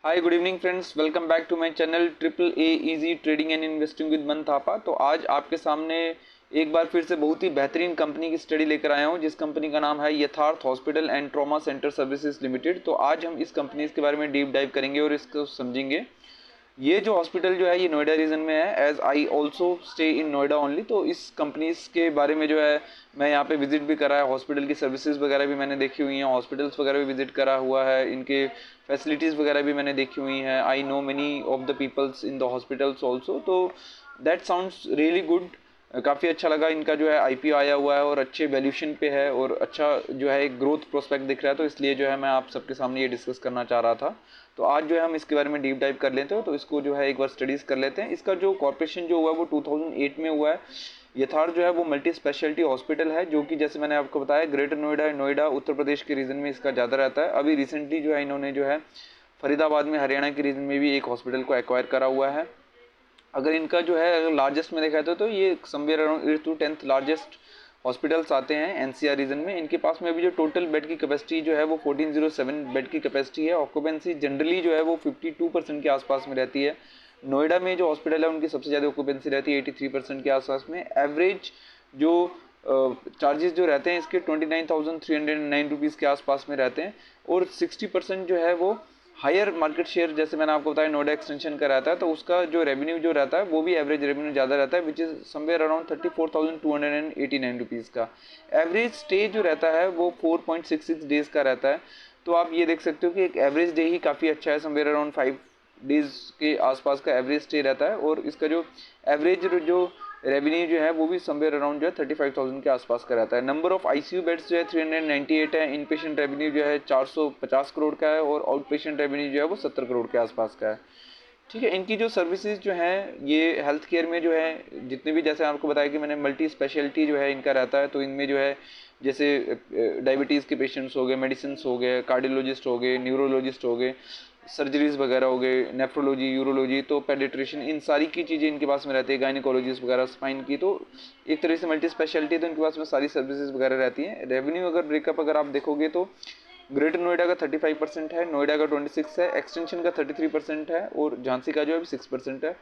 Hi good evening friends, welcome back to my channel triple A easy trading and investing with Man Thapa. तो आज आपके सामने एक बार फिर से बहुत ही बेहतरीन कंपनी की स्टडी लेकर आया हूं, जिस कंपनी का नाम है यथार्थ hospital and trauma centre services limited. तो आज हम इस कंपनी के बारे में डीप डाइव करेंगे और इसको समझेंगे। ये जो हॉस्पिटल जो है ये नोएडा रीजन में है, as I also stay in Noida only. तो इस कंपनीज के बारे में जो है मैं यहाँ पे विजिट भी करा है, हॉस्पिटल की सर्विसेज वगैरह भी मैंने देखी हुई हैं, हॉस्पिटल्स वगैरह भी विजिट करा हुआ है, इनके फैसिलिटीज़ वगैरह भी मैंने देखी हुई हैं। I know many of the peoples in the hospitals also. तो दैट साउंड्स रियली गुड। काफ़ी अच्छा लगा। इनका जो है आईपीओ आया हुआ है और अच्छे वैल्यूशन पे है और अच्छा जो है एक ग्रोथ प्रोस्पेक्ट दिख रहा है। तो इसलिए जो है मैं आप सबके सामने ये डिस्कस करना चाह रहा था। तो आज जो है हम इसके बारे में डीप डाइव कर लेते हैं, तो इसको जो है एक बार स्टडीज़ कर लेते हैं। इसका जो कॉर्पोरेशन जो हुआ है वो 2008 में हुआ है। यथार्थ जो है वो मल्टी स्पेशलिटी हॉस्पिटल है, जो कि जैसे मैंने आपको बताया ग्रेटर नोएडा नोएडा उत्तर प्रदेश के रीजन में इसका ज़्यादा रहता है। अभी रिसेंटली जो है इन्होंने जो है फरीदाबाद में हरियाणा के रीजन में भी एक हॉस्पिटल को एक्वायर करा हुआ है। अगर इनका जो है लार्जेस्ट में देखा जाए तो ये somewhere around 8 to 10th largest hospitals आते हैं एनसीआर रीजन में। इनके पास में अभी जो टोटल बेड की कैपेसिटी जो है वो 1407 बेड की कैपेसिटी है। ऑक्यूपेंसी जनरली जो है वो 52% के आसपास में रहती है। नोएडा में जो हॉस्पिटल है उनकी सबसे ज़्यादा ऑक्यूपेंसी रहती है 83% के आसपास में। एवरेज जो चार्जेस जो रहते हैं इसके 29,309 रुपीज़ के आसपास में रहते हैं और 60% जो है वो हायर मार्केट शेयर, जैसे मैंने आपको बताया नोएडा एक्सटेंशन का रहता है, तो उसका जो रेवेन्यू जो रहता है वो भी एवरेज रेवेन्यू ज़्यादा रहता है, which is somewhere around 34,289 rupees का। एवरेज स्टे जो रहता है वो 4.66 डेज़ का रहता है। तो आप ये देख सकते हो कि एक एवरेज डे ही काफ़ी अच्छा है, समवेयर अराउंड 5 डेज़ के आसपास का एवरेज स्टे रहता है। और इसका जो एवरेज जो रेवेन्यू जो है वो भी समवेयर अराउंड जो है 35,000 के आसपास का रहता है। नंबर ऑफ आईसीयू बेड्स जो है 398 है। इन पेशेंट रेवेन्यू जो है 450 करोड़ का है और आउट पेशेंट रेवेन्यू जो है वो 70 करोड़ के आसपास का है। ठीक है, इनकी जो सर्विसेज जो हैं ये हेल्थ केयर में जो है जितने भी, जैसे आपको बताया कि मैंने मल्टी स्पेशलिटी जो है इनका रहता है, तो इनमें जो है जैसे डायबिटीज़ के पेशेंट्स हो गए, मेडिसिन हो गए, कार्डियोलॉजिस्ट हो गए, न्यूरोलॉजिस्ट हो गए, सर्जरीज वगैरह हो गए, नेफ्रोलॉजी, यूरोलॉजी, तो पेडिट्रिशियन, इन सारी की चीज़ें इनके पास में रहती है, गायनिकोलॉजिस्ट वगैरह, स्पाइन की। तो एक तरह से मल्टी स्पेशलिटी, तो इनके पास में सारी सर्विसेज वगैरह रहती हैं। रेवेन्यू अगर ब्रेकअप अगर आप देखोगे तो ग्रेटर नोएडा का 35% है, नोएडा का 26 है, एक्सटेंशन का 33% है और झांसी का जो है 6% है।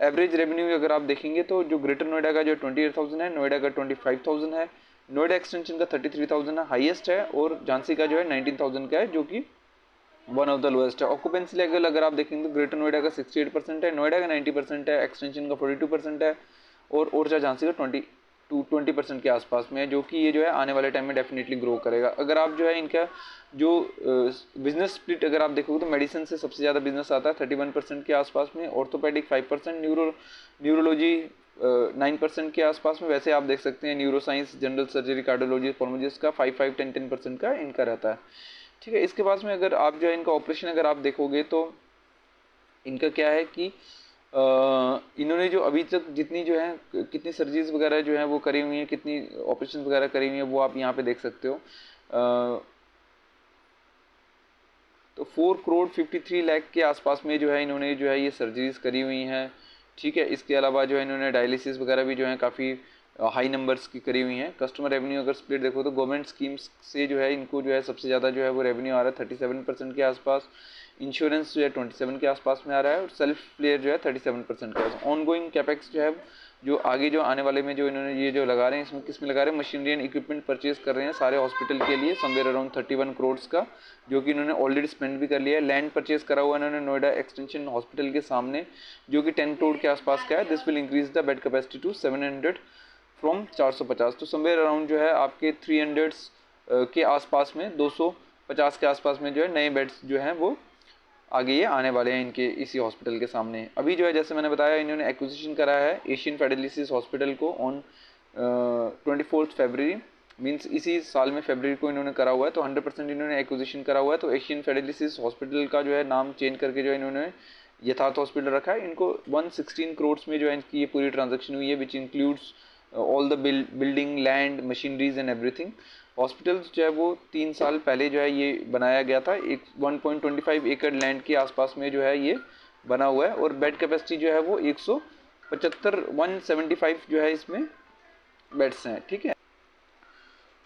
एवरेज रेवेन्यू अगर आप देखेंगे तो जो ग्रेटर नोएडा का जो 28,000 है, नोएडा का 25,000 है, नोएडा एक्सटेंशन का 33,000 है, हाईएस्ट है, और झांसी का जो है 19,000 का है, जो कि वन ऑफ द लोएस्ट है। ऑक्यूपेंसी लेवल अगर आप देखेंगे तो ग्रेटर नोएडा का 68% है, नोएडा का 90% है, एक्सटेंशन का 42% है और ओरछा झांसी का 20% के आसपास में है, जो कि ये जो है आने वाले टाइम में डेफिनेटली ग्रो करेगा। अगर आप जो है इनका जो बिजनेस स्प्लिट अगर आप देखोगे तो मेडिसिन से सबसे ज़्यादा बिजनेस आता है 31% के आसपास में, ऑर्थोपेडिक 5%, न्यूरोलॉजी 9% के आसपास में। वैसे आप देख सकते हैं neuroscience, general surgery, cardiology, pulmologist का 5-5, 10-10% का इनका रहता है। ठीक है, इसके पास में अगर आप जो है इनका ऑपरेशन अगर आप देखोगे तो इनका क्या है कि इन्होंने जो अभी तक जितनी जो है कितनी सर्जरीज वगैरह जो है वो करी हुई हैं, कितनी ऑपरेशन वगैरह करी हुई हैं, वो आप यहाँ पे देख सकते हो। तो 4,53,00,000 के आसपास में जो है इन्होंने जो है ये सर्जरीज करी हुई हैं। ठीक है, इसके अलावा जो है इन्होंने डायलिसिस वगैरह भी जो है काफ़ी हाई नंबर्स की करी हुई हैं। कस्टमर रेवेन्यू अगर स्प्लिट देखो तो गवर्नमेंट स्कीम्स से जो है इनको जो है सबसे ज़्यादा जो है वो रेवेन्यू आ रहा है 37% के आसपास। इंश्योरेंस जो है 27 के आसपास में आ रहा है और सेल्फ प्लेयर जो है 37% का। ऑन गोइंग कैपेक्स जो है जो आगे जो आने वाले में जो इन्होंने ये जो लगा रहे हैं, इसमें किस में लगा रहे हैं, मशीनरी एंड इक्विपमेंट परचेज कर रहे हैं सारे हॉस्पिटल के लिए, समवेयर अराउंड 31 करोड़ का, जो कि इन्होंने ऑलरेडी स्पेंड भी कर लिया है। लैंड परचेज करा हुआ इन्होंने नोएडा एक्सटेंशन हॉस्पिटल के सामने, जो कि 10 करोड़ के आसपास का है। This will increase the bed capacity to 700 from 450। तो समवेयर अराउंड जो है आपके 300 के आसपास में, 250 के आसपास में जो है नए बेड्स जो हैं वो आगे ये आने वाले हैं इनके इसी हॉस्पिटल के सामने। अभी जो है जैसे मैंने बताया इन्होंने एक्विजिशन करा है एशियन फेडेलिसिस हॉस्पिटल को ऑन 24 फरवरी, मींस इसी साल में फरवरी को इन्होंने करा हुआ है। तो 100% इन्होंने एक्विजिशन करा हुआ है। तो एशियन फेडेलिसिस हॉस्पिटल का जो है नाम चेंज करके जो है इन्होंने यथार्थ हॉस्पिटल रखा है। इनको 116 करोड़ में जो है इनकी ये पूरी ट्रांजेक्शन हुई है, which includes all the building, land, machineries and everything. Hospitals जो है वो 3 साल पहले जो है ये बनाया गया था, एक 1.25 एकड़ लैंड के आसपास में जो है ये बना हुआ है और बेड कैपेसिटी जो है वो 175 जो है इसमें बेड्स हैं। ठीक है,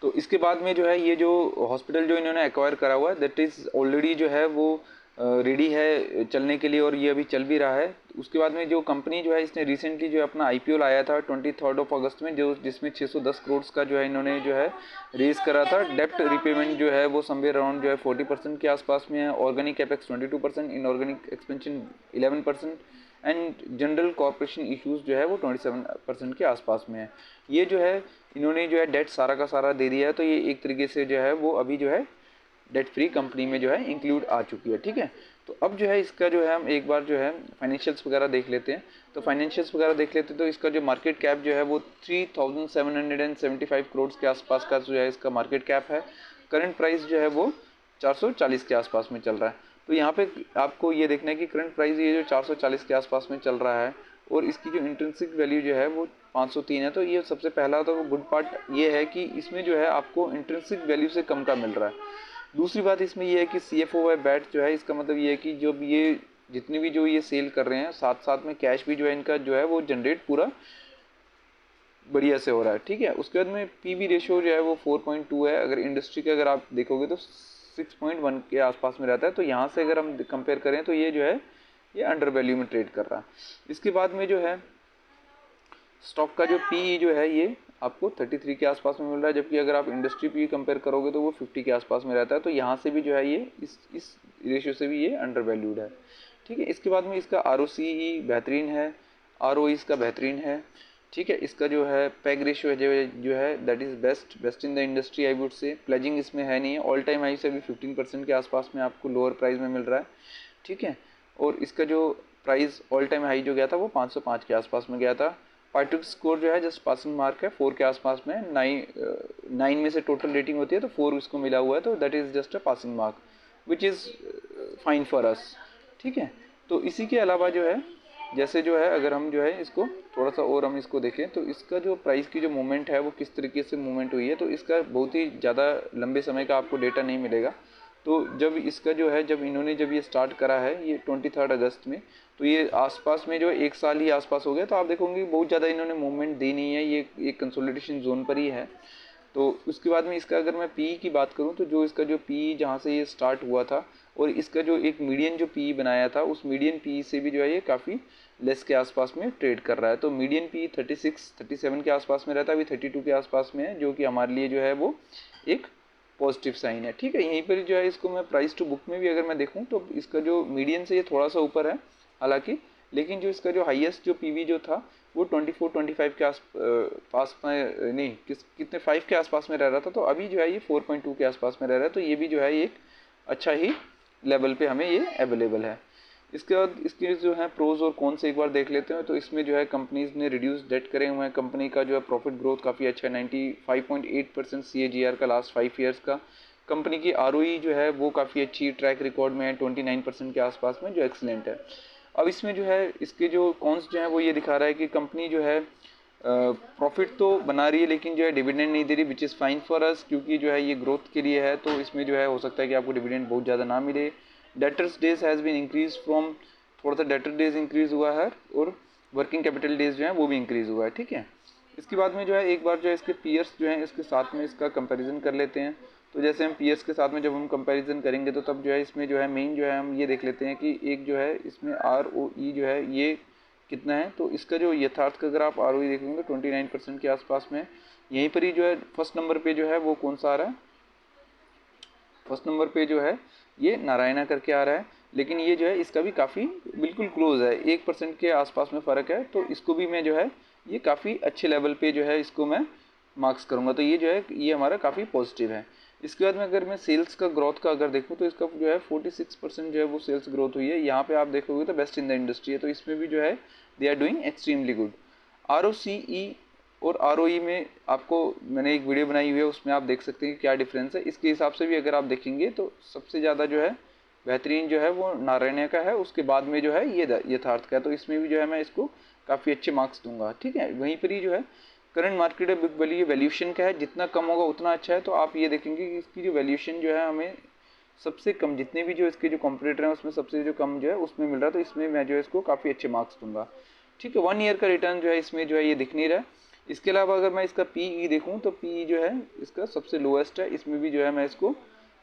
तो इसके बाद में जो है ये जो हॉस्पिटल जो इन्होंने एक्वायर करा हुआ है दैट इज़ ऑलरेडी जो है वो रेडी है चलने के लिए और ये अभी चल भी रहा है। उसके बाद में जो कंपनी जो है इसने रिसेंटली जो है अपना आईपीओ लाया था 23 अगस्त में, जो जिसमें 610 करोड़ का जो है इन्होंने जो है रेज करा था। डेप्ट रिपेमेंट जो है वो समवेयर अराउंड जो है 40% के आसपास में है। Organic capex 22%, inorganic expansion 11% and general corporation issues जो है वो 27% के आसपास में है। ये जो है इन्होंने जो है डेट सारा का सारा दे दिया है, तो ये एक तरीके से जो है वो अभी जो है डेट फ्री कंपनी में जो है इंक्लूड आ चुकी है। ठीक है, तो अब जो है इसका जो है हम एक बार जो है फाइनेंशियल्स वगैरह देख लेते हैं। तो फाइनेंशियल्स वगैरह देख लेते हैं तो इसका जो मार्केट कैप जो है वो 3775 करोड़ के आसपास का जो है इसका मार्केट कैप है। करंट प्राइस जो है वो 440 के आसपास में चल रहा है। तो यहाँ पे आपको ये देखना है कि करंट प्राइस ये जो 440 के आसपास में चल रहा है और इसकी जो इंट्रिंसिक वैल्यू जो है वो 503 है। तो ये सबसे पहला तो गुड पार्ट ये है कि इसमें जो है आपको इंट्रिंसिक वैल्यू से कम का मिल रहा है। दूसरी बात इसमें ये है कि CFO बाय बैट जो है, इसका मतलब ये है कि जब ये जितने भी जो ये सेल कर रहे हैं साथ साथ में कैश भी जो है इनका जो है वो जनरेट पूरा बढ़िया से हो रहा है। ठीक है, उसके बाद में PB रेशियो जो है वो 4.2 है। अगर इंडस्ट्री के अगर आप देखोगे तो 6.1 के आसपास में रहता है। तो यहाँ से अगर हम कंपेयर करें तो ये जो है ये अंडर वैल्यू में ट्रेड कर रहा है। इसके बाद में जो है स्टॉक का जो PE जो है ये आपको 33 के आसपास में मिल रहा है, जबकि अगर आप इंडस्ट्री PE कंपेयर करोगे तो वो 50 के आसपास में रहता है। तो यहाँ से भी जो है ये इस रेशियो से भी ये अंडर वैल्यूड है। ठीक है, इसके बाद में इसका ROCE बेहतरीन है, ROE इसका बेहतरीन है। ठीक है, इसका जो है पैग रेशियो जो है that is best in the industry I would say. Pledging इसमें है नहीं है। ऑल टाइम हाई से भी 15% के आसपास में आपको लोअर प्राइस में मिल रहा है। ठीक है, और इसका जो प्राइस ऑल टाइम हाई जो गया था वो 505 के आसपास में गया था। पार्टिक स्कोर जो है जस्ट पासिंग मार्क है, 4 के आसपास में। 9 में से टोटल रेटिंग होती है तो 4 इसको मिला हुआ है, तो that is just a passing mark which is fine for us. ठीक है, तो इसी के अलावा जो है जैसे जो है अगर हम जो है इसको थोड़ा सा और हम इसको देखें तो इसका जो प्राइस की जो मूवमेंट है वो किस तरीके से मूवमेंट हुई है, तो इसका बहुत ही ज़्यादा लंबे समय का आपको डेटा नहीं मिलेगा। तो जब इसका जो है जब इन्होंने जब ये स्टार्ट करा है ये 23 अगस्त में, तो ये आसपास में जो एक साल ही आसपास हो गया। तो आप देखोगे बहुत ज़्यादा इन्होंने मूवमेंट दी नहीं है, ये एक कंसोलिडेशन जोन पर ही है। तो उसके बाद में इसका अगर मैं PE की बात करूं तो जो इसका जो PE जहां से ये स्टार्ट हुआ था और इसका जो एक मीडियन जो PE बनाया था उस मीडियन PE से भी जो है ये काफ़ी लेस के आसपास में ट्रेड कर रहा है। तो मीडियन PE 36-37 के आसपास में रहता है, अभी 32 के आसपास में है, जो कि हमारे लिए जो है वो एक पॉजिटिव साइन है। ठीक है, यहीं पर जो है इसको मैं प्राइस टू बुक में भी अगर मैं देखूं तो इसका जो मीडियन से ये थोड़ा सा ऊपर है हालांकि, लेकिन जो इसका जो हाईएस्ट जो PV जो था वो 24-25 के पास में नहीं कितने 5 के आसपास में रह रहा था। तो अभी जो है ये 4.2 के आसपास में रह रहा है। तो ये भी जो है एक अच्छा ही लेवल पे हमें ये अवेलेबल है। इसके बाद इसके जो है प्रोज और कौन से एक बार देख लेते हैं। तो इसमें जो है कंपनीज ने रिड्यूस डेट करे हुए हैं। कंपनी का जो है प्रॉफिट ग्रोथ काफ़ी अच्छा है, 95.8% CAGR का लास्ट 5 ईयर्स का। कंपनी की ROE जो है वो काफ़ी अच्छी ट्रैक रिकॉर्ड में है 29% के आसपास में, जो एक्सलेंट है। अब इसमें जो है इसके जो कॉन्स जो है वो ये दिखा रहा है कि कंपनी जो है प्रॉफिट तो बना रही है लेकिन जो है डिविडेंड नहीं दे रही, which is fine for us, क्योंकि जो है ये ग्रोथ के लिए है। तो इसमें जो है हो सकता है कि आपको डिविडेंड बहुत ज़्यादा ना मिले। Debtors days has been increase from, थोड़ा सा डेटर डेज इंक्रीज हुआ है और वर्किंग कैपिटल डेज जो है वो भी इंक्रीज हुआ है। ठीक है, इसके बाद में जो है एक बार जो है इसके पीयर्स जो हैं इसके साथ में इसका कंपैरिजन कर लेते हैं। तो जैसे हम पीयर्स के साथ में जब हम कंपैरिजन करेंगे तो तब जो है इसमें जो है मेन जो है हम ये देख लेते हैं कि एक जो है इसमें ROE जो है ये कितना है। तो इसका जो यथार्थ का अगर आप ROE देखेंगे तो 29% के आसपास में। यहीं पर ही जो है फर्स्ट नंबर पे जो है वो कौन सा आ रहा है, फर्स्ट नंबर पे जो है ये नारायणा करके आ रहा है, लेकिन ये जो है इसका भी काफ़ी बिल्कुल क्लोज है, 1% के आसपास में फ़र्क है। तो इसको भी मैं जो है ये काफ़ी अच्छे लेवल पे जो है इसको मैं मार्क्स करूँगा। तो ये जो है ये हमारा काफ़ी पॉजिटिव है। इसके बाद में अगर मैं सेल्स का ग्रोथ का अगर देखूँ तो इसका जो है 46% जो है वो सेल्स ग्रोथ हुई है। यहाँ पे आप देखोगे तो बेस्ट इन द इंडस्ट्री है। तो इसमें भी जो है they are doing extremely good. ROCE और ROE में आपको मैंने एक वीडियो बनाई हुई है, उसमें आप देख सकते हैं कि क्या डिफरेंस है। इसके हिसाब से भी अगर आप देखेंगे तो सबसे ज़्यादा जो है बेहतरीन जो है वो नारायण का है, उसके बाद में जो है ये यथार्थ का है। तो इसमें भी जो है मैं इसको काफ़ी अच्छे मार्क्स दूंगा। ठीक है, वहीं पर ही जो है current market book value valuation का है, जितना कम होगा उतना अच्छा है। तो आप ये देखेंगे कि इसकी जो वैल्यूशन जो है हमें सबसे कम, जितने भी जो इसके जो कॉम्पिटिटर हैं उसमें सबसे जो कम जो है उसमें मिल रहा है। तो इसमें मैं जो है इसको काफ़ी अच्छे मार्क्स दूंगा। ठीक है, 1 ईयर का रिटर्न जो है इसमें जो है ये दिख नहीं रहा है। इसके अलावा अगर मैं इसका PE देखूं तो PE जो है इसका सबसे लोएस्ट है, इसमें भी जो है मैं इसको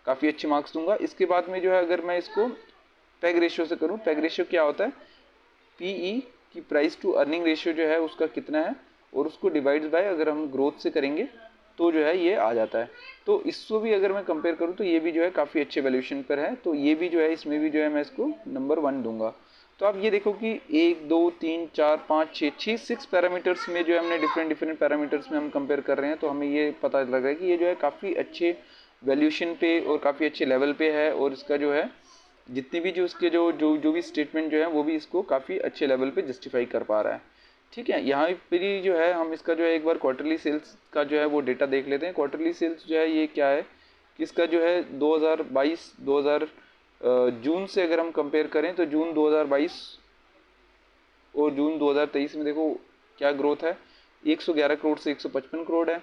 काफ़ी अच्छे मार्क्स दूंगा। इसके बाद में जो है अगर मैं इसको पैग रेशियो से करूँ, पैग रेशियो क्या होता है, पीई की प्राइस टू अर्निंग रेशियो जो है उसका कितना है और उसको डिवाइड बाय अगर हम ग्रोथ से करेंगे तो जो है ये आ जाता है। तो इसको भी अगर मैं कंपेयर करूँ तो ये भी जो है काफ़ी अच्छे वैल्यूएशन पर है, तो ये भी जो है इसमें भी जो है मैं इसको नंबर 1 दूंगा। तो आप ये देखो कि 1 2 3 4 5 6 6 पैरामीटर्स में जो है हमने डिफरेंट पैरामीटर्स में हम कंपेयर कर रहे हैं, तो हमें ये पता लग रहा है कि ये जो है काफ़ी अच्छे वैल्यूएशन पे और काफ़ी अच्छे लेवल पे है, और इसका जो है जितनी भी जो उसके जो भी स्टेटमेंट जो है वो भी इसको काफ़ी अच्छे लेवल पे जस्टिफाई कर पा रहा है। ठीक है, यहाँ पर ही जो है हम इसका जो है एक बार क्वार्टरली सेल्स का जो है वो डेटा देख लेते हैं। क्वार्टरली सेल्स जो है ये क्या है कि इसका जो है 2022 जून से अगर हम कंपेयर करें तो जून 2022 और जून 2023 में देखो क्या ग्रोथ है, 111 करोड़ से 155 करोड़ है।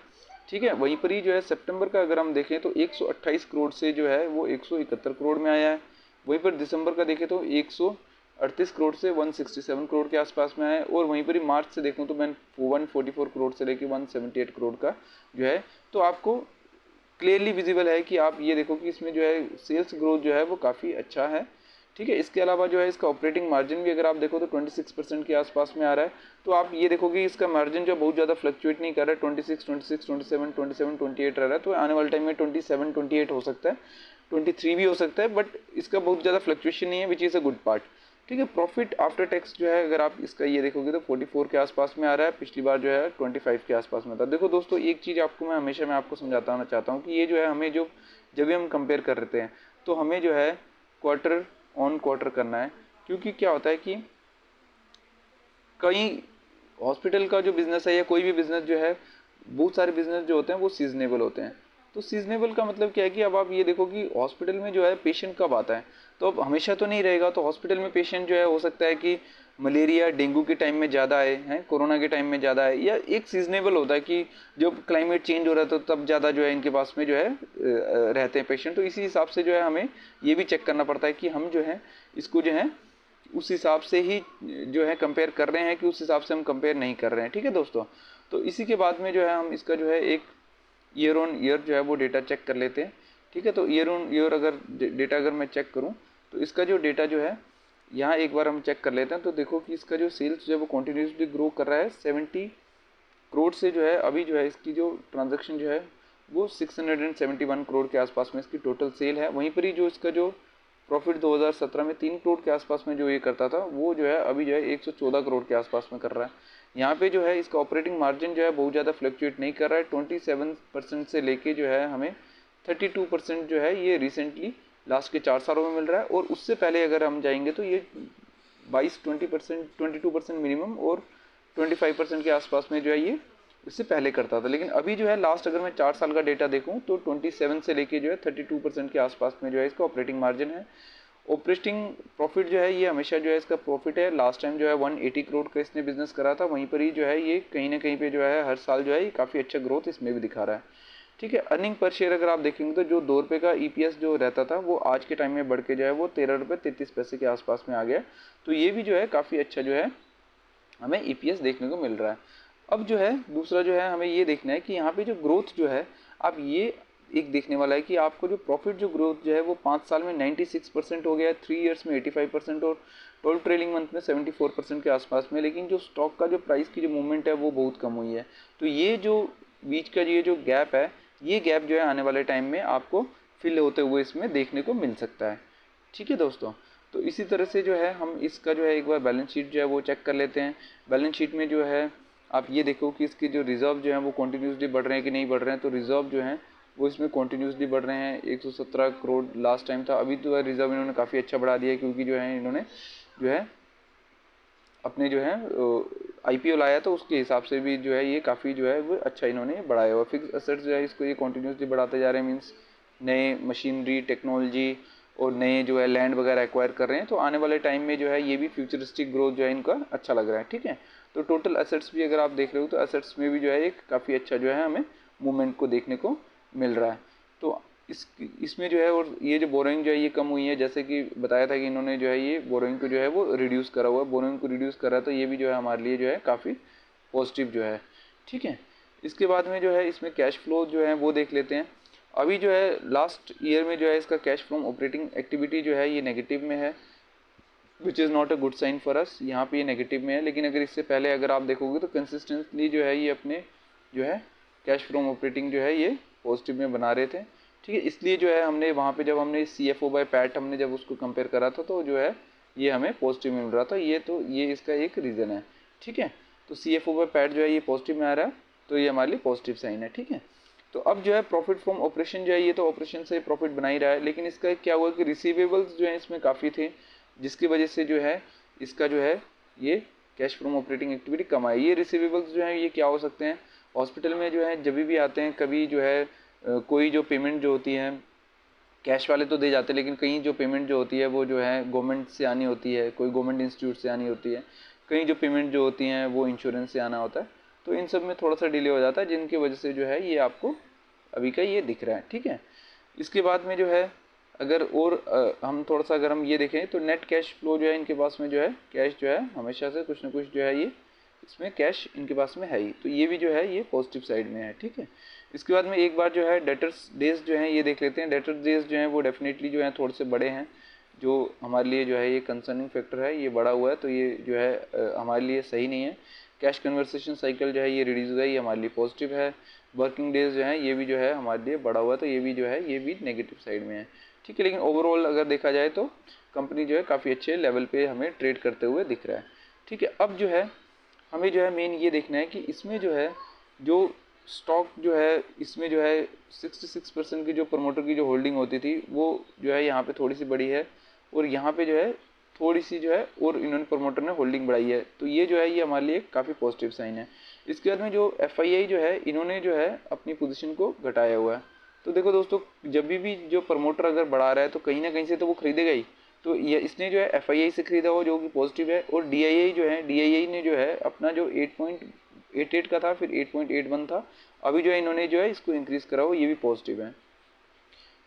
ठीक है, वहीं पर ही जो है सितंबर का अगर हम देखें तो 128 करोड़ से जो है वो 171 करोड़ में आया है। वहीं पर दिसंबर का देखें तो 138 करोड़ से 167 करोड़ के आसपास में आया है। और वहीं पर ही मार्च से देखूँ तो मैं 144 करोड़ से लेकर 178 करोड़ का जो है, तो आपको क्लियरली विजिबल है कि आप ये देखो कि इसमें जो है सेल्स ग्रोथ जो है वो काफ़ी अच्छा है। ठीक है, इसके अलावा जो है इसका ऑपरेटिंग मार्जिन भी अगर आप देखो तो 26% के आसपास में आ रहा है। तो आप ये देखो कि इसका मार्जिन जो बहुत ज़्यादा फ्लक्चुएट नहीं कर रहा है, 26 26 27 27 28 रह रहा है। तो आने वाले टाइम में 27 28 हो सकता है, 23 भी हो सकता है, बट इसका बहुत ज़्यादा फ्लक्चुएशन नहीं है, which is a good part. ठीक है, प्रॉफिट आफ्टर टैक्स जो है अगर आप इसका ये देखोगे तो 44 के आसपास में आ रहा है, पिछली बार जो है 25 के आसपास में था। देखो दोस्तों, एक चीज़ आपको मैं आपको समझाता आना चाहता हूँ कि ये जो है हमें जो जब भी हम कंपेयर कर रहे हैं तो हमें जो है क्वार्टर ऑन क्वार्टर करना है, क्योंकि क्या होता है कि कई हॉस्पिटल का जो बिज़नेस है या कोई भी बिज़नेस जो है, बहुत सारे बिज़नेस जो होते हैं वो सीजनेबल होते हैं। तो सीजनेबल का मतलब क्या है कि अब आप ये देखो कि हॉस्पिटल में जो है पेशेंट कब आता है, तो अब हमेशा तो नहीं रहेगा। तो हॉस्पिटल में पेशेंट जो है हो सकता है कि मलेरिया डेंगू के टाइम में ज़्यादा आए हैं, कोरोना के टाइम में ज़्यादा आए, या एक सीजनेबल होता है कि जब क्लाइमेट चेंज हो रहा है तो तब ज़्यादा जो है इनके पास में जो है रहते हैं पेशेंट। तो इसी हिसाब से जो है हमें ये भी चेक करना पड़ता है कि हम जो है इसको जो है उस हिसाब से ही जो है कंपेयर कर रहे हैं कि उस हिसाब से हम कंपेयर नहीं कर रहे हैं। ठीक है दोस्तों, तो इसी के बाद में जो है हम इसका जो है एक ईयर ऑन ईयर जो है वो डेटा चेक कर लेते हैं। ठीक है, तो ईयर ऑन ईयर अगर डेटा अगर मैं चेक करूं तो इसका जो डेटा जो है यहाँ एक बार हम चेक कर लेते हैं। तो देखो कि इसका जो सेल्स जो है वो कंटिन्यूसली ग्रो कर रहा है, 70 करोड़ से जो है अभी जो है इसकी जो ट्रांजैक्शन जो है वो 671 करोड़ के आसपास में इसकी टोटल सेल है। वहीं पर ही जो इसका जो प्रॉफिट 2017 में 3 करोड़ के आसपास में जो ये करता था वो जो है अभी जो है 114 करोड़ के आसपास में कर रहा है। यहाँ पे जो है इसका ऑपरेटिंग मार्जिन जो है बहुत ज़्यादा फ्लक्चुएट नहीं कर रहा है, 27% से लेके जो है हमें 32% जो है ये रिसेंटली लास्ट के 4 सालों में मिल रहा है। और उससे पहले अगर हम जाएंगे तो ये 22% 22% मिनिमम और 25% के आसपास में जो है ये इससे पहले करता था। लेकिन अभी जो है लास्ट अगर मैं 4 साल का डेटा देखूं तो 27 से लेके जो है 32% के आसपास में जो है इसका ऑपरेटिंग मार्जिन है। ऑपरेटिंग प्रॉफिट जो है ये हमेशा जो है इसका प्रॉफिट है, लास्ट टाइम जो है 180 करोड़ का इसने बिजनेस करा था, वहीं पर ही जो है ये कहीं ना कहीं पे जो है हर साल जो है ये काफ़ी अच्छा ग्रोथ इसमें भी दिखा रहा है। ठीक है, अर्निंग पर शेयर अगर आप देखेंगे तो जो 2 रुपये का ईपीएस जो रहता था वो आज के टाइम में बढ़ के जो है वो 13 रुपये 33 पैसे के आसपास में आ गया। तो ये भी जो है काफ़ी अच्छा जो है हमें ईपीएस देखने को मिल रहा है। अब जो है दूसरा जो है हमें ये देखना है कि यहाँ पे जो ग्रोथ जो है, अब ये एक देखने वाला है कि आपको जो प्रॉफिट जो ग्रोथ जो है वो 5 साल में 96% हो गया है, 3 ईयर्स में 85% और 12 ट्रेलिंग मंथ में 74% के आसपास में। लेकिन जो स्टॉक का जो प्राइस की जो मूवमेंट है वो बहुत कम हुई है। तो ये जो बीच का ये जो गैप है, ये गैप जो है आने वाले टाइम में आपको फिल होते हुए इसमें देखने को मिल सकता है। ठीक है दोस्तों, तो इसी तरह से जो है हम इसका जो है एक बार बैलेंस शीट जो है वो चेक कर लेते हैं। बैलेंस शीट में जो है आप ये देखो कि इसके जो रिजर्व जो है वो कंटिन्यूसली बढ़ रहे हैं कि नहीं बढ़ रहे हैं। तो रिजर्व जो है वो इसमें कंटिन्यूसली बढ़ रहे हैं, 117 करोड़ लास्ट टाइम था। अभी तो रिजर्व इन्होंने काफ़ी अच्छा बढ़ा दिया है, क्योंकि जो है इन्होंने जो है अपने जो है आईपीओ लाया तो उसके हिसाब से भी जो है ये काफ़ी जो है वो अच्छा इन्होंने बढ़ाया हुआ। फिक्स एसेट्स जो है इसको ये कंटिन्यूसली बढ़ाते जा रहे हैं, मीन्स नए मशीनरी टेक्नोलॉजी और नए जो है लैंड वगैरह एक्वायर कर रहे हैं। तो आने वाले टाइम में जो है ये भी फ्यूचरिस्टिक ग्रोथ जो है इनका अच्छा लग रहा है। ठीक है, तो टोटल एसेट्स भी अगर आप देख रहे हो तो एसेट्स में भी जो है एक काफ़ी अच्छा जो है हमें मूवमेंट को देखने को मिल रहा है। तो इसमें जो है और ये जो बोरोइंग जो है ये कम हुई है, जैसे कि बताया था कि इन्होंने जो है ये बोरोइंग को जो है वो रिड्यूस करा हुआ है, बोरोइंग को रिड्यूस करा है, तो ये भी जो है हमारे लिए जो है काफ़ी पॉजिटिव जो है। ठीक है, इसके बाद में जो है इसमें कैश फ्लो जो है वो देख लेते हैं। अभी जो है लास्ट ईयर में जो है इसका कैश फ्रॉम ऑपरेटिंग एक्टिविटी जो है ये नेगेटिव में है, which is not a good sign for us. यहाँ पे ये नेगेटिव में है, लेकिन अगर इससे पहले अगर आप देखोगे तो कंसिस्टेंटली जो है ये अपने जो है कैश फ्रॉम ऑपरेटिंग जो है ये पॉजिटिव में बना रहे थे। ठीक है, इसलिए जो है हमने वहाँ पे जब हमने CFO बाय पैट हमने जब उसको कंपेयर करा था तो जो है ये हमें पॉजिटिव में मिल रहा था। ये इसका एक रीज़न है। ठीक है, तो CFO बाय पैट जो है ये पॉजिटिव में आ रहा है, तो ये हमारे लिए पॉजिटिव साइन है। ठीक है, तो अब जो है प्रॉफिट फ्रॉम ऑपरेशन जो है ये तो ऑपरेशन से प्रॉफिट बना ही रहा है, लेकिन इसका क्या हुआ कि रिसीवेबल्स जो है इसमें काफ़ी थे, जिसकी वजह से जो है इसका जो है ये कैश फ्रॉम ऑपरेटिंग एक्टिविटी कम आई। ये रिसीवेबल्स जो है ये क्या हो सकते हैं, हॉस्पिटल में जो है जब भी आते हैं कभी जो है कोई जो पेमेंट जो होती है कैश वाले तो दे जाते हैं, लेकिन कहीं जो पेमेंट जो होती है वो जो है गवर्नमेंट से आनी होती है, कोई गवर्नमेंट इंस्टीट्यूट से आनी होती है, कहीं जो पेमेंट जो होती हैं वो इंश्योरेंस से आना होता है, तो इन सब में थोड़ा सा डिले हो जाता है, जिनकी वजह से जो है ये आपको अभी का ये दिख रहा है। ठीक है, इसके बाद में जो है अगर और हम थोड़ा सा अगर हम ये देखें तो नेट कैश फ्लो जो है इनके पास में जो है कैश जो है हमेशा से कुछ ना कुछ जो है ये इसमें कैश इनके पास में है ही, तो ये भी जो है ये पॉजिटिव साइड में है। ठीक है, इसके बाद में एक बार जो है डेटर्स डेज जो है ये देख लेते हैं। डेटर्स डेज जो है वो डेफिनेटली जो है थोड़े से बड़े हैं, जो हमारे लिए जो है ये कंसर्निंग फैक्टर है, ये बड़ा हुआ है, तो ये जो है हमारे लिए सही नहीं है। कैश कन्वर्सेशन साइकिल जो है ये रिड्यूस हुआ है, ये हमारे लिए पॉजिटिव है। वर्किंग डेज जो है ये भी जो है हमारे लिए बड़ा हुआ है, तो ये भी जो है ये भी नेगेटिव साइड में है। ठीक है, लेकिन ओवरऑल अगर देखा जाए तो कंपनी जो है काफ़ी अच्छे लेवल पे हमें ट्रेड करते हुए दिख रहा है। ठीक है, अब जो है हमें जो है मेन ये देखना है कि इसमें जो है जो स्टॉक जो है इसमें जो है 66% की जो प्रमोटर की जो होल्डिंग होती थी वो जो है यहाँ पे थोड़ी सी बड़ी है, और यहाँ पे जो है थोड़ी सी जो है और इन्होंने प्रमोटर ने होल्डिंग बढ़ाई है, तो ये जो है ये हमारे लिए काफ़ी पॉजिटिव साइन है। इसके बाद में जो FII जो है इन्होंने जो है अपनी पोजीशन को घटाया हुआ है। तो देखो दोस्तों, जब भी जो प्रमोटर अगर बढ़ा रहा है तो कहीं ना कहीं से तो वो खरीदेगा ही, तो ये इसने जो है FII से खरीदा हुआ जो कि पॉजिटिव है, और DII जो है DII ने जो है अपना जो 8.88 का था फिर 8.81 था, अभी जो है इन्होंने जो है इसको इंक्रीज़ करा हुआ, ये भी पॉजिटिव है।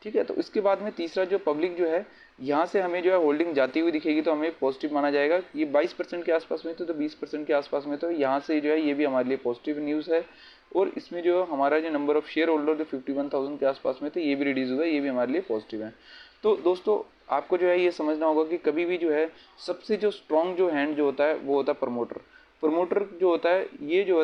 ठीक है, तो इसके बाद में तीसरा जो पब्लिक जो है यहाँ से हमें जो है होल्डिंग जाती हुई दिखेगी तो हमें पॉजिटिव माना जाएगा। ये 22% के आसपास में तो 20% के आसपास में, तो यहाँ से जो है ये भी हमारे लिए पॉजिटिव न्यूज़ है। और इसमें जो हमारा जो नंबर ऑफ शेयर होल्डर जो 51,000 के आसपास में थे ये भी रिड्यूस हुआ है, ये भी हमारे लिए पॉजिटिव है। तो दोस्तों आपको जो है ये समझना होगा कि कभी भी जो है सबसे जो स्ट्रॉन्ग जो हैंड जो होता है वो होता है प्रमोटर। प्रमोटर जो होता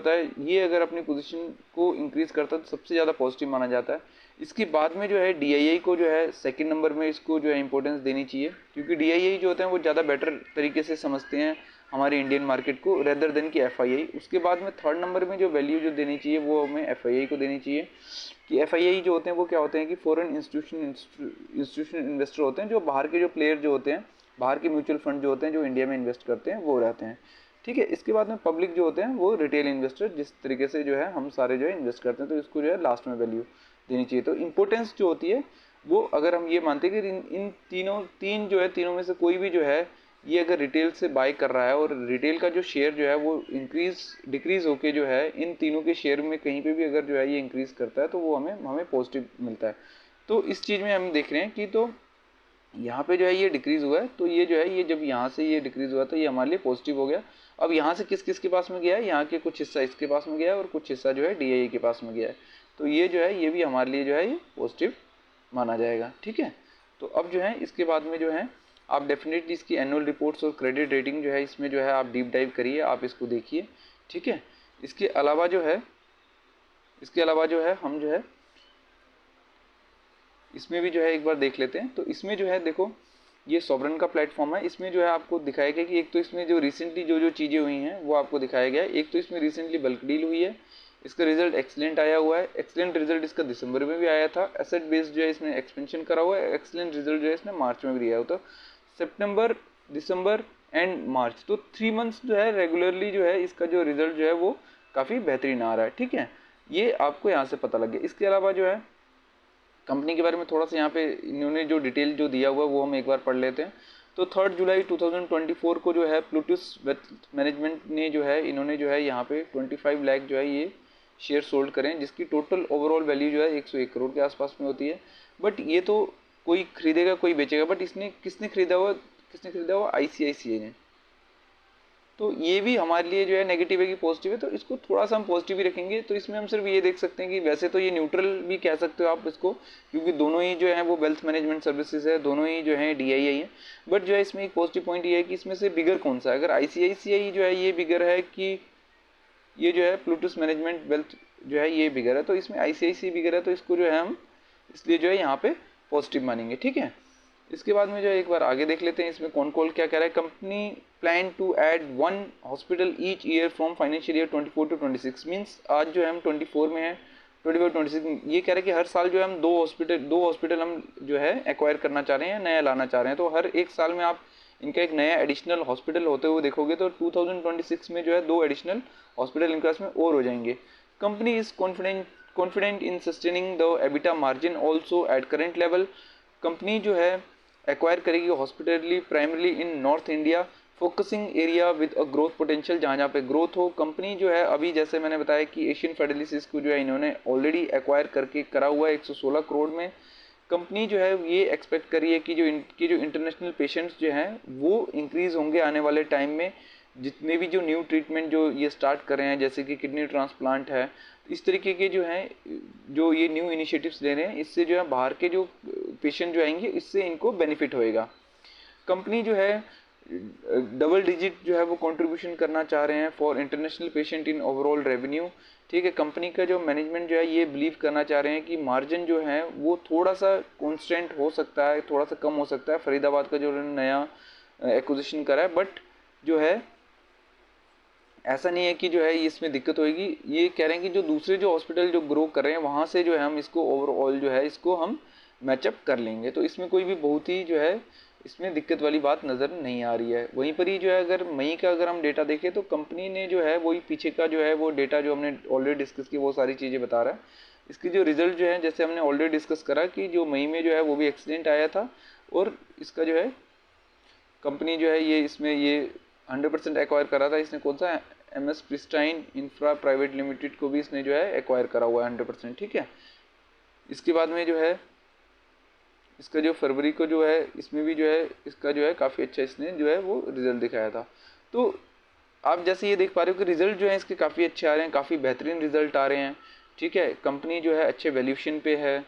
है ये अगर अपनी पोजीशन को इंक्रीज़ करता है तो सबसे ज़्यादा पॉजिटिव माना जाता है। इसके बाद में जो है DII को जो है सेकंड नंबर में इसको जो है इंपॉर्टेंस देनी चाहिए, क्योंकि DII जो होते हैं वो ज़्यादा बेटर तरीके से समझते हैं हमारे इंडियन मार्केट को रेदर देन कि FII। उसके बाद में थर्ड नंबर में जो वैल्यू जो देनी चाहिए वो हमें FII को देनी चाहिए, कि FII जो होते हैं वो क्या होते हैं कि फॉरेन इंस्टीट्यूशन इन्वेस्टर होते हैं, जो बाहर के जो प्लेयर जो होते हैं, बाहर के म्यूचुअल फंड जो होते हैं जो इंडिया में इन्वेस्ट करते हैं वो रहते हैं। ठीक है, इसके बाद में पब्लिक जो होते हैं वो रिटेल इन्वेस्टर, जिस तरीके से जो है हम सारे जो है इन्वेस्ट करते हैं, तो इसको जो है लास्ट में वैल्यू देनी चाहिए। तो इम्पोर्टेंस जो होती है वो अगर हम ये मानते हैं कि इन तीनों में से कोई भी जो है ये अगर रिटेल से बाय कर रहा है और रिटेल का जो शेयर जो है वो डिक्रीज होके जो है इन तीनों के शेयर में कहीं पे भी अगर जो है ये इंक्रीज करता है तो वो हमें पॉजिटिव मिलता है। तो इस चीज़ में हम देख रहे हैं कि तो यहाँ पे जो है ये डिक्रीज़ हुआ है, तो ये जो है ये जब यहाँ से ये डिक्रीज़ हुआ तो ये हमारे लिए पॉजिटिव हो गया। अब यहाँ से किस किस के पास में गया है, यहाँ के कुछ हिस्सा इसके पास में गया है और कुछ हिस्सा जो है DII के पास में गया है, तो ये जो है ये भी हमारे लिए जो है ये पॉजिटिव माना जाएगा। ठीक है, तो अब जो है इसके बाद में जो है आप डेफिनेटली इसकी एनुअल रिपोर्ट्स और क्रेडिट रेटिंग जो है इसमें जो है आप डीप डाइव करिए, आप इसको देखिए। ठीक है, इसके अलावा जो है हम जो है इसमें भी जो है एक बार देख लेते हैं। तो इसमें जो है देखो ये सॉवरेन का प्लेटफॉर्म है, इसमें जो है आपको दिखाया गया कि एक तो इसमें जो रिसेंटली जो चीज़ें हुई हैं वो आपको दिखाया गया है। एक तो इसमें रिसेंटली बल्क डील हुई है, इसका रिजल्ट एक्सीलेंट आया हुआ है, एक्सीलेंट रिजल्ट इसका दिसंबर में भी आया था। एसेट बेस्ड जो है इसमें एक्सपेंशन करा हुआ है, एक्सीलेंट रिजल्ट जो है इसने मार्च में भी दिया हुआ था। सितंबर, दिसंबर एंड मार्च, तो 3 मंथ्स जो है रेगुलरली जो है इसका जो रिजल्ट जो है वो काफ़ी बेहतरीन आ रहा है। ठीक है, ये आपको यहाँ से पता लग गया। इसके अलावा जो है कंपनी के बारे में थोड़ा सा यहाँ पे इन्होंने जो डिटेल जो दिया हुआ है वो हम एक बार पढ़ लेते हैं। तो 3 जुलाई 2024 को जो है प्लूटस वेल्थ मैनेजमेंट ने जो है इन्होंने जो है यहाँ पे 25 लाख जो है ये शेयर सोल्ड करें, जिसकी टोटल ओवरऑल वैल्यू जो है 101 करोड़ के आसपास में होती है। बट ये तो कोई खरीदेगा कोई बेचेगा, बट किसने खरीदा हुआ ICICI ने। तो ये भी हमारे लिए जो है नेगेटिव है कि पॉजिटिव है, तो इसको थोड़ा सा हम पॉजिटिव ही रखेंगे। तो इसमें हम सिर्फ ये देख सकते हैं कि वैसे तो ये न्यूट्रल भी कह सकते हो आप इसको, क्योंकि दोनों ही जो है वो वेल्थ मैनेजमेंट सर्विसेज है, दोनों ही जो है DII है। बट जो है इसमें एक पॉजिटिव पॉइंट ये है कि इसमें से बिगर कौन सा है, अगर ICICI जो है ये बिगर है कि ये जो है प्लूटूस मैनेजमेंट वेल्थ जो है ये बिगर है, तो इसमें ICICI बिगर है, तो इसको जो है हम इसलिए जो है यहाँ पे पॉजिटिव मानेंगे, ठीक है। इसके बाद में जो है एक बार आगे देख लेते हैं इसमें कौन कौन क्या कह रहा है। Company plan to add 1 hospital each year from financial year 24 to 26। Means आज जो है हम 24 में है, 24 26 ये कह रहे हैं कि हर साल जो है हम दो हॉस्पिटल हम जो है एक्वायर करना चाह रहे हैं, नया लाना चाह रहे हैं। तो हर एक साल में आप इनका एक नया एडिशनल हॉस्पिटल होते हुए देखोगे, तो 2026 में जो है 2 एडिशनल हॉस्पिटल इनके पास में और हो जाएंगे। Company is confident in sustaining the EBITDA margin also at current level. Company जो है एक्वायर करेगी hospitals primarily in north India, focusing area with a growth potential, जहाँ जहाँ पे ग्रोथ हो। कंपनी जो है अभी जैसे मैंने बताया कि एशियन फेडेलिसिस को जो है इन्होंने ऑलरेडी एक्वायर करके करा हुआ है 116 करोड़ में। कंपनी जो है ये एक्सपेक्ट करी है कि जो इनकी जो इंटरनेशनल पेशेंट्स जो हैं वो इंक्रीज़ होंगे आने वाले टाइम में। जितने भी जो न्यू ट्रीटमेंट जो ये स्टार्ट कर रहे हैं, जैसे कि किडनी ट्रांसप्लांट है, इस तरीके के जो हैं जो ये न्यू इनिशिएटिव्स ले रहे हैं, इससे जो है बाहर के जो पेशेंट जो आएंगे इससे इनको बेनिफिट होएगा। कंपनी जो है डबल डिजिट जो है वो कंट्रीब्यूशन करना चाह रहे हैं for international patient in overall revenue, ठीक है। कंपनी का जो मैनेजमेंट जो है ये बिलीव करना चाह रहे हैं कि मार्जिन जो है वो थोड़ा सा कॉन्स्टेंट हो सकता है, थोड़ा सा कम हो सकता है। फरीदाबाद का जो नया एक्विजिशन करा है, बट जो है ऐसा नहीं है कि जो है इसमें दिक्कत होगी। ये कह रहे हैं कि जो दूसरे जो हॉस्पिटल जो ग्रो कर रहे हैं वहाँ से जो है हम इसको ओवरऑल जो है इसको हम मैचअप कर लेंगे। तो इसमें कोई भी बहुत ही जो है इसमें दिक्कत वाली बात नज़र नहीं आ रही है। वहीं पर ही जो है अगर मई का अगर हम डेटा देखें तो कंपनी ने जो है वही पीछे का जो है वो डेटा जो हमने ऑलरेडी डिस्कस किया वो सारी चीज़ें बता रहा है। इसकी जो रिजल्ट जो है जैसे हमने ऑलरेडी डिस्कस करा कि जो मई में जो है वो भी एक्सीडेंट आया था, और इसका जो है कंपनी जो है ये इसमें ये 100% एक्वायर करा था। इसने कौन सा MS pristine infra private limited को भी इसने जो है एक्वायर करा हुआ है 100%, ठीक है। इसके बाद में जो है इसका जो फरवरी को जो है इसमें भी जो है इसका जो है काफ़ी अच्छा इसने जो है वो रिजल्ट दिखाया था। तो आप जैसे ये देख पा रहे हो कि रिजल्ट जो है इसके काफ़ी अच्छे आ रहे हैं, काफ़ी बेहतरीन रिजल्ट आ रहे हैं, ठीक है। कंपनी जो है अच्छे वैल्यूएशन पे है,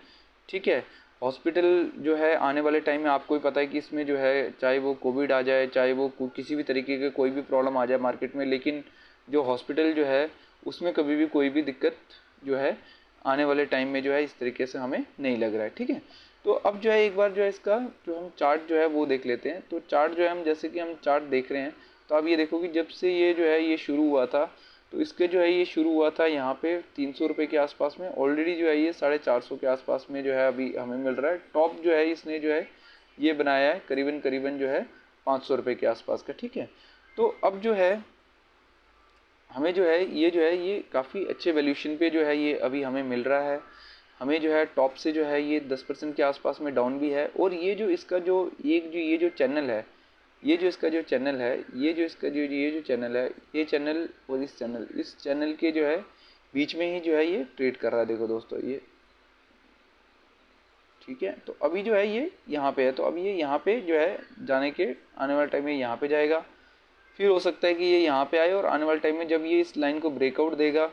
ठीक है। हॉस्पिटल जो है आने वाले टाइम में आपको ही पता है कि इसमें जो है चाहे वो कोविड आ जाए, चाहे वो किसी भी तरीके के कोई भी प्रॉब्लम आ जाए मार्केट में, लेकिन जो हॉस्पिटल जो है उसमें कभी भी कोई भी दिक्कत जो है आने वाले टाइम में जो है इस तरीके से हमें नहीं लग रहा है, ठीक है। तो अब जो है एक बार जो है इसका जो हम चार्ट जो है वो देख लेते हैं। तो चार्ट जो है हम जैसे कि हम चार्ट देख रहे हैं, तो आप ये देखो कि जब से ये जो है ये शुरू हुआ था, तो इसके जो है ये शुरू हुआ था यहाँ पे 300 रुपये के आसपास में। ऑलरेडी जो है ये 450 के आसपास में जो है अभी हमें मिल रहा है। टॉप जो है इसने जो है ये बनाया है करीबन जो है 500 रुपये के आसपास का, ठीक है। तो अब जो है हमें जो है ये काफ़ी अच्छे वैल्यूशन पे जो है ये अभी हमें मिल रहा है। हमें जो है टॉप से जो है ये 10% के आसपास में डाउन भी है। और ये जो इसका जो ये जो चैनल है, ये जो इसका जो चैनल है, ये जो इसका जो ये जो चैनल है, ये चैनल और इस चैनल के जो है बीच में ही जो है ये ट्रेड कर रहा है। देखो दोस्तों ये, ठीक है। तो अभी जो है ये यहाँ पे है, तो अभी ये यहाँ पे जो है जाने के आने वाले टाइम में यहाँ पे जाएगा। फिर हो सकता है कि ये यहाँ पे आए और आने वाले टाइम में जब ये इस लाइन को ब्रेकआउट देगा,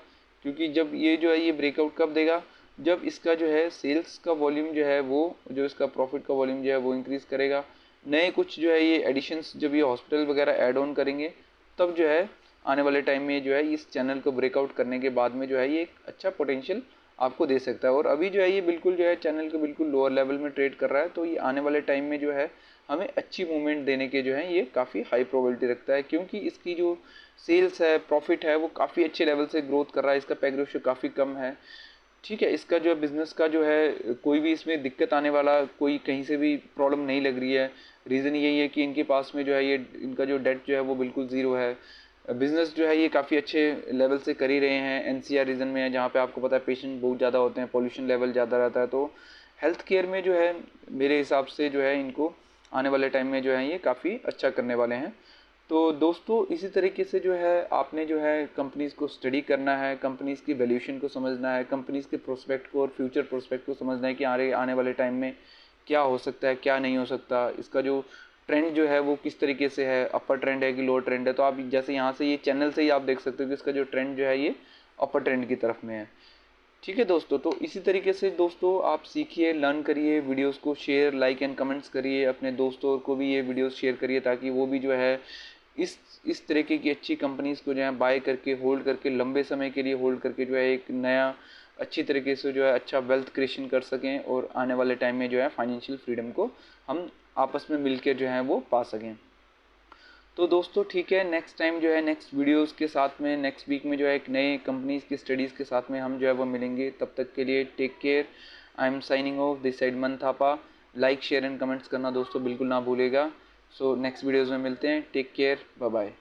क्योंकि जब ये जो है ये ब्रेकआउट कब देगा, जब इसका जो है सेल्स का वॉल्यूम जो है वो जो इसका प्रॉफिट का वॉल्यूम जो है वो इंक्रीज़ करेगा, नए कुछ जो है ये एडिशंस जब ये हॉस्पिटल वगैरह ऐड ऑन करेंगे, तब जो है आने वाले टाइम में जो है इस चैनल को ब्रेकआउट करने के बाद में जो है ये एक अच्छा पोटेंशियल आपको दे सकता है। और अभी जो है ये बिल्कुल जो है चैनल को बिल्कुल लोअर लेवल में ट्रेड कर रहा है, तो ये आने वाले टाइम में जो है हमें अच्छी मूवमेंट देने के जो है ये काफ़ी हाई प्रोबेबिलिटी रखता है, क्योंकि इसकी जो सेल्स है, प्रॉफिट है, वो काफ़ी अच्छे लेवल से ग्रोथ कर रहा है। इसका पैग रेशियो काफ़ी कम है, ठीक है। इसका जो बिज़नेस का जो है कोई भी इसमें दिक्कत आने वाला कोई कहीं से भी प्रॉब्लम नहीं लग रही है। रीज़न यही है कि इनके पास में जो है ये इनका जो डेट जो है वो बिल्कुल ज़ीरो है। बिज़नेस जो है ये काफ़ी अच्छे लेवल से कर ही रहे हैं। NCR रीजन में है जहाँ पे आपको पता है पेशेंट बहुत ज़्यादा होते हैं, पॉल्यूशन लेवल ज़्यादा रहता है। तो हेल्थ केयर में जो है मेरे हिसाब से जो है इनको आने वाले टाइम में जो है ये काफ़ी अच्छा करने वाले हैं। तो दोस्तों इसी तरीके से जो है आपने जो है कंपनीज़ को स्टडी करना है, कंपनीज़ की वैल्यूएशन को समझना है, कंपनीज़ के प्रोस्पेक्ट को और फ्यूचर प्रोस्पेक्ट को समझना है कि आने वाले टाइम में क्या हो सकता है, क्या नहीं हो सकता। इसका जो ट्रेंड जो है वो किस तरीके से है, अपर ट्रेंड है कि लोअर ट्रेंड है। तो आप जैसे यहाँ से ये चैनल से ही आप देख सकते हो कि इसका जो ट्रेंड जो है ये अपर ट्रेंड की तरफ में है। ठीक है दोस्तों, तो इसी तरीके से दोस्तों आप सीखिए, लर्न करिए, वीडियोस को शेयर, लाइक एंड कमेंट्स करिए, अपने दोस्तों को भी ये वीडियोस शेयर करिए ताकि वो भी जो है इस तरीके की अच्छी कंपनीज़ को जो है बाय करके, होल्ड करके, लंबे समय के लिए होल्ड करके जो है एक नया अच्छी तरीके से जो है अच्छा वेल्थ क्रिएशन कर सकें और आने वाले टाइम में जो है फाइनेंशियल फ्रीडम को हम आपस में मिलकर जो है वो पा सकें। तो दोस्तों ठीक है, नेक्स्ट टाइम जो है नेक्स्ट वीडियोस के साथ में नेक्स्ट वीक में जो है एक नए कंपनीज़ की स्टडीज़ के साथ में हम जो है वो मिलेंगे। तब तक के लिए take care. I am signing off this side Man Thapa. Like share and comments करना दोस्तों बिल्कुल ना भूलेगा। सो नेक्स्ट वीडियोज़ में मिलते हैं। Take care, bye bye.